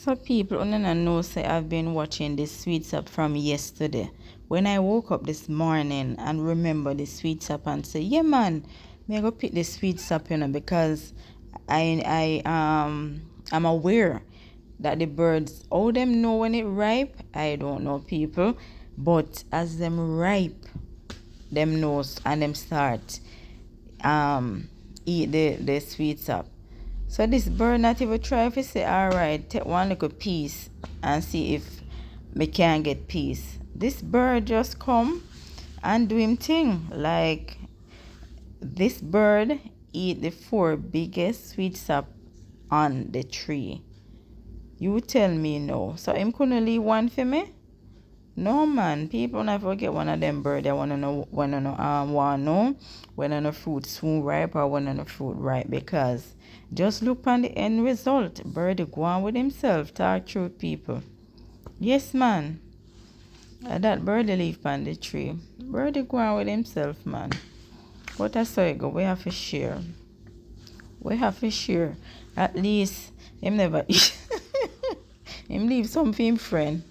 So people, I know say I've been watching this sweets up from yesterday. When I woke up this morning and remember the sweets up and say, yeah man, me I go pick the sweets up, because I'm aware that the birds, how them know when it ripe, I don't know people. But as them ripe, them knows and them start eat the sweets up. So this bird not even try if you say, alright, take one little piece and see if me can get peace. This bird just come and do him thing. Like this bird eat the 4 biggest sweet sap on the tree. You tell me no. So him couldn't leave one for me? No man, people never get one of them bird. They wanna know when the fruit soon ripe or when the fruit ripe, because just look on the end result. Bird go on with himself, talk through people. Yes man. That bird leave on the tree. Bird go on with himself, man. But that's how it go. We have to share. We have to share. At least him never him leave some for him friend.